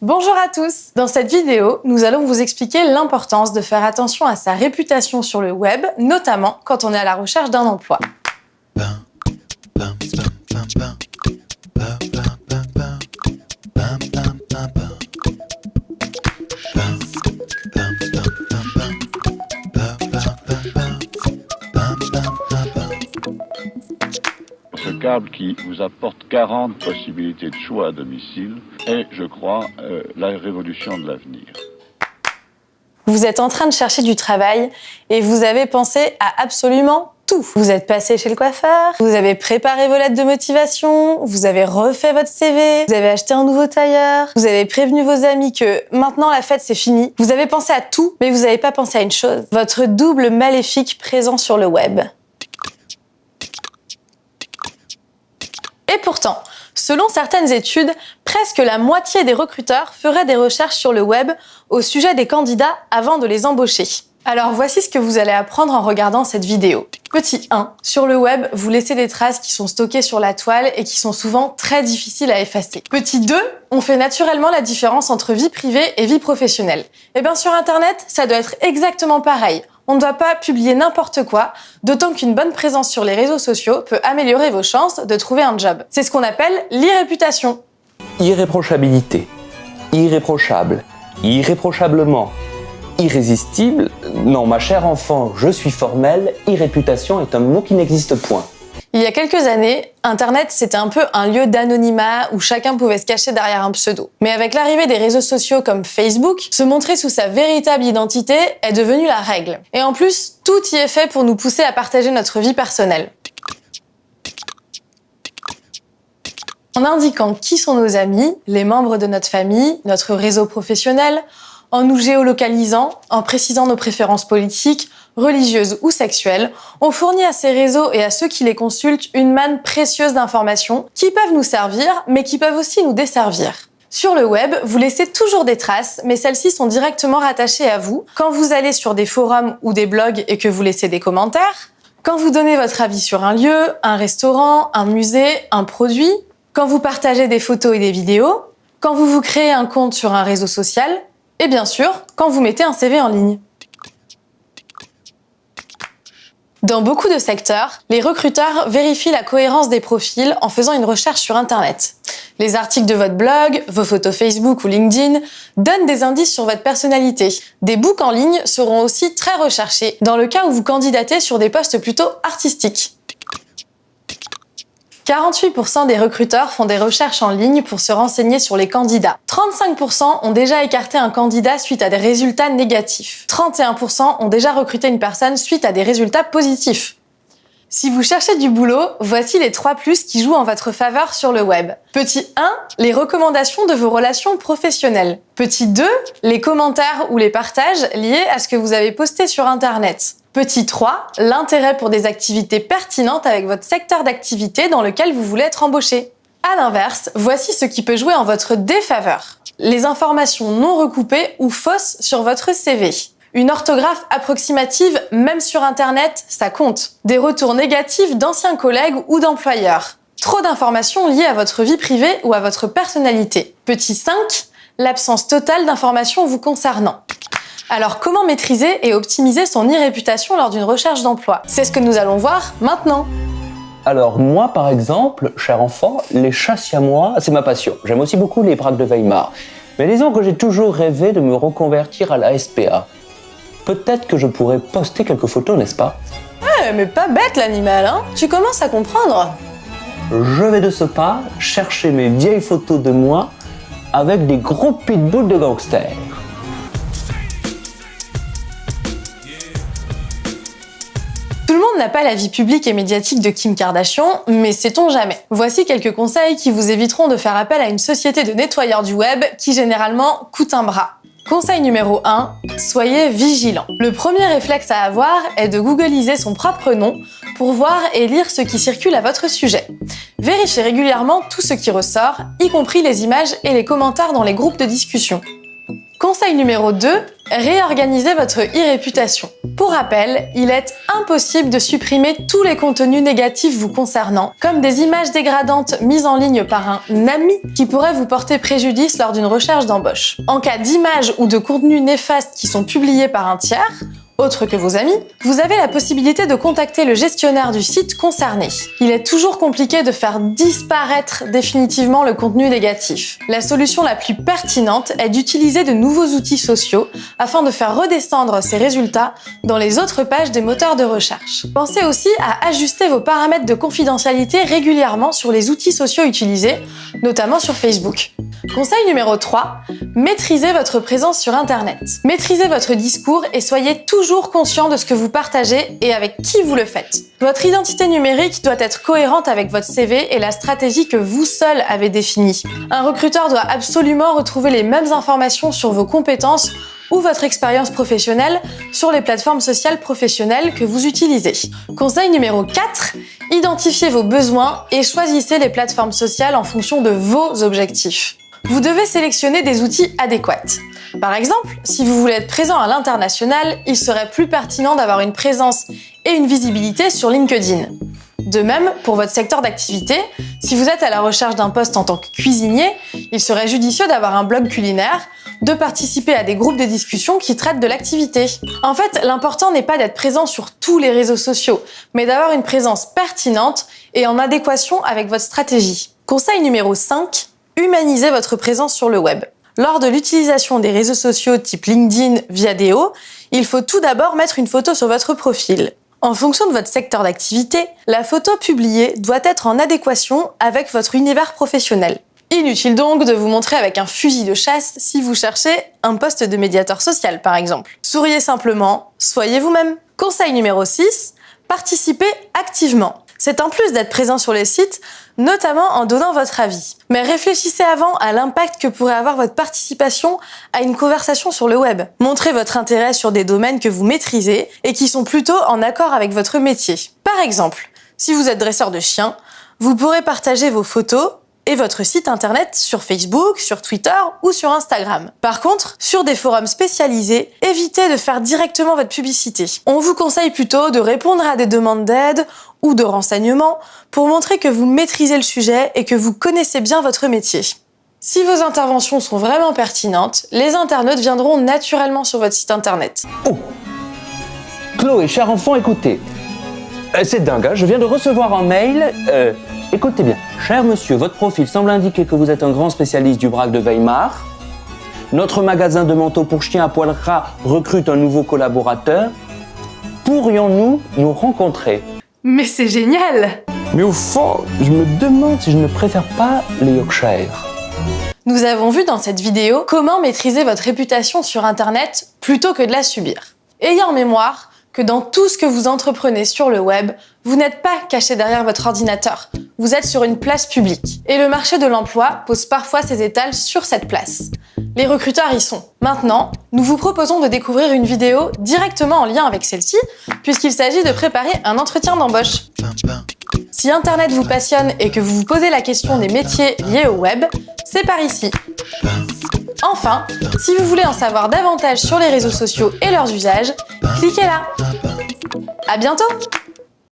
Bonjour à tous! Dans cette vidéo, nous allons vous expliquer l'importance de faire attention à sa réputation sur le web, notamment quand on est à la recherche d'un emploi. Ce câble qui vous apporte 40 possibilités de choix à domicile est, je crois, la révolution de l'avenir. Vous êtes en train de chercher du travail et vous avez pensé à absolument tout. Vous êtes passé chez le coiffeur, vous avez préparé vos lettres de motivation, vous avez refait votre CV, vous avez acheté un nouveau tailleur, vous avez prévenu vos amis que maintenant la fête c'est fini. Vous avez pensé à tout, mais vous n'avez pas pensé à une chose. Votre double maléfique présent sur le web. Et pourtant, selon certaines études, presque la moitié des recruteurs feraient des recherches sur le web au sujet des candidats avant de les embaucher. Alors voici ce que vous allez apprendre en regardant cette vidéo. Petit 1. Sur le web, vous laissez des traces qui sont stockées sur la toile et qui sont souvent très difficiles à effacer. Petit 2. On fait naturellement la différence entre vie privée et vie professionnelle. Et bien sur Internet, ça doit être exactement pareil. On ne doit pas publier n'importe quoi, d'autant qu'une bonne présence sur les réseaux sociaux peut améliorer vos chances de trouver un job. C'est ce qu'on appelle l'irréputation. Irréprochabilité, irréprochable, irréprochablement, irrésistible. Non, ma chère enfant, je suis formelle, irréputation est un mot qui n'existe point. Il y a quelques années, Internet, c'était un peu un lieu d'anonymat où chacun pouvait se cacher derrière un pseudo. Mais avec l'arrivée des réseaux sociaux comme Facebook, se montrer sous sa véritable identité est devenu la règle. Et en plus, tout y est fait pour nous pousser à partager notre vie personnelle. En indiquant qui sont nos amis, les membres de notre famille, notre réseau professionnel, en nous géolocalisant, en précisant nos préférences politiques, religieuses ou sexuelles, on fournit à ces réseaux et à ceux qui les consultent une manne précieuse d'informations qui peuvent nous servir, mais qui peuvent aussi nous desservir. Sur le web, vous laissez toujours des traces, mais celles-ci sont directement rattachées à vous. Quand vous allez sur des forums ou des blogs et que vous laissez des commentaires, quand vous donnez votre avis sur un lieu, un restaurant, un musée, un produit, quand vous partagez des photos et des vidéos, quand vous vous créez un compte sur un réseau social, et bien sûr, quand vous mettez un CV en ligne. Dans beaucoup de secteurs, les recruteurs vérifient la cohérence des profils en faisant une recherche sur Internet. Les articles de votre blog, vos photos Facebook ou LinkedIn donnent des indices sur votre personnalité. Des books en ligne seront aussi très recherchés dans le cas où vous candidatez sur des postes plutôt artistiques. 48% des recruteurs font des recherches en ligne pour se renseigner sur les candidats. 35% ont déjà écarté un candidat suite à des résultats négatifs. 31% ont déjà recruté une personne suite à des résultats positifs. Si vous cherchez du boulot, voici les 3 plus qui jouent en votre faveur sur le web. Petit 1, les recommandations de vos relations professionnelles. Petit 2, les commentaires ou les partages liés à ce que vous avez posté sur Internet. Petit 3, l'intérêt pour des activités pertinentes avec votre secteur d'activité dans lequel vous voulez être embauché. À l'inverse, voici ce qui peut jouer en votre défaveur. Les informations non recoupées ou fausses sur votre CV. Une orthographe approximative, même sur Internet, ça compte. Des retours négatifs d'anciens collègues ou d'employeurs. Trop d'informations liées à votre vie privée ou à votre personnalité. Petit 5, l'absence totale d'informations vous concernant. Alors comment maîtriser et optimiser son irréputation lors d'une recherche d'emploi? C'est ce que nous allons voir maintenant. Alors moi par exemple, cher enfant, les chats siamois, c'est ma passion. J'aime aussi beaucoup les braques de Weimar. Mais disons que j'ai toujours rêvé de me reconvertir à la SPA. Peut-être que je pourrais poster quelques photos, n'est-ce pas? Ouais, mais pas bête l'animal, hein? Tu commences à comprendre. Je vais de ce pas chercher mes vieilles photos de moi avec des gros pitbulls de gangsters. Tout le monde n'a pas la vie publique et médiatique de Kim Kardashian, mais sait-on jamais. Voici quelques conseils qui vous éviteront de faire appel à une société de nettoyeurs du web qui généralement coûte un bras. Conseil numéro 1, soyez vigilant. Le premier réflexe à avoir est de googliser son propre nom pour voir et lire ce qui circule à votre sujet. Vérifiez régulièrement tout ce qui ressort, y compris les images et les commentaires dans les groupes de discussion. Conseil numéro 2, Réorganisez votre e-réputation. Pour rappel, il est impossible de supprimer tous les contenus négatifs vous concernant, comme des images dégradantes mises en ligne par un ami qui pourrait vous porter préjudice lors d'une recherche d'embauche. En cas d'images ou de contenus néfastes qui sont publiés par un tiers, autre que vos amis, vous avez la possibilité de contacter le gestionnaire du site concerné. Il est toujours compliqué de faire disparaître définitivement le contenu négatif. La solution la plus pertinente est d'utiliser de nouveaux outils sociaux afin de faire redescendre ces résultats dans les autres pages des moteurs de recherche. Pensez aussi à ajuster vos paramètres de confidentialité régulièrement sur les outils sociaux utilisés, notamment sur Facebook. Conseil numéro 3, maîtrisez votre présence sur Internet. Maîtrisez votre discours et soyez toujours conscient de ce que vous partagez et avec qui vous le faites. Votre identité numérique doit être cohérente avec votre CV et la stratégie que vous seul avez définie. Un recruteur doit absolument retrouver les mêmes informations sur vos compétences ou votre expérience professionnelle sur les plateformes sociales professionnelles que vous utilisez. Conseil numéro 4, identifiez vos besoins et choisissez les plateformes sociales en fonction de vos objectifs. Vous devez sélectionner des outils adéquats. Par exemple, si vous voulez être présent à l'international, il serait plus pertinent d'avoir une présence et une visibilité sur LinkedIn. De même, pour votre secteur d'activité, si vous êtes à la recherche d'un poste en tant que cuisinier, il serait judicieux d'avoir un blog culinaire, de participer à des groupes de discussion qui traitent de l'activité. En fait, l'important n'est pas d'être présent sur tous les réseaux sociaux, mais d'avoir une présence pertinente et en adéquation avec votre stratégie. Conseil numéro 5, humanisez votre présence sur le web. Lors de l'utilisation des réseaux sociaux type LinkedIn, Viadeo, il faut tout d'abord mettre une photo sur votre profil. En fonction de votre secteur d'activité, la photo publiée doit être en adéquation avec votre univers professionnel. Inutile donc de vous montrer avec un fusil de chasse si vous cherchez un poste de médiateur social par exemple. Souriez simplement, soyez vous-même. Conseil numéro 6, participez activement. C'est en plus d'être présent sur les sites, notamment en donnant votre avis. Mais réfléchissez avant à l'impact que pourrait avoir votre participation à une conversation sur le web. Montrez votre intérêt sur des domaines que vous maîtrisez et qui sont plutôt en accord avec votre métier. Par exemple, si vous êtes dresseur de chiens, vous pourrez partager vos photos et votre site internet sur Facebook, sur Twitter ou sur Instagram. Par contre, sur des forums spécialisés, évitez de faire directement votre publicité. On vous conseille plutôt de répondre à des demandes d'aide ou de renseignements pour montrer que vous maîtrisez le sujet et que vous connaissez bien votre métier. Si vos interventions sont vraiment pertinentes, les internautes viendront naturellement sur votre site internet. Oh Chloé, cher enfant, écoutez. C'est dingue, hein, je viens de recevoir un mail. Écoutez bien, cher monsieur, votre profil semble indiquer que vous êtes un grand spécialiste du braque de Weimar. Notre magasin de manteaux pour chiens à poil ras recrute un nouveau collaborateur. Pourrions-nous nous rencontrer? Mais c'est génial! Mais au fond, je me demande si je ne préfère pas les Yorkshire. Nous avons vu dans cette vidéo comment maîtriser votre réputation sur Internet plutôt que de la subir. Ayez en mémoire que dans tout ce que vous entreprenez sur le web, vous n'êtes pas caché derrière votre ordinateur. Vous êtes sur une place publique. Et le marché de l'emploi pose parfois ses étals sur cette place. Les recruteurs y sont. Maintenant, nous vous proposons de découvrir une vidéo directement en lien avec celle-ci, puisqu'il s'agit de préparer un entretien d'embauche. Si Internet vous passionne et que vous vous posez la question des métiers liés au web, c'est par ici. Enfin, si vous voulez en savoir davantage sur les réseaux sociaux et leurs usages, cliquez là. À bientôt!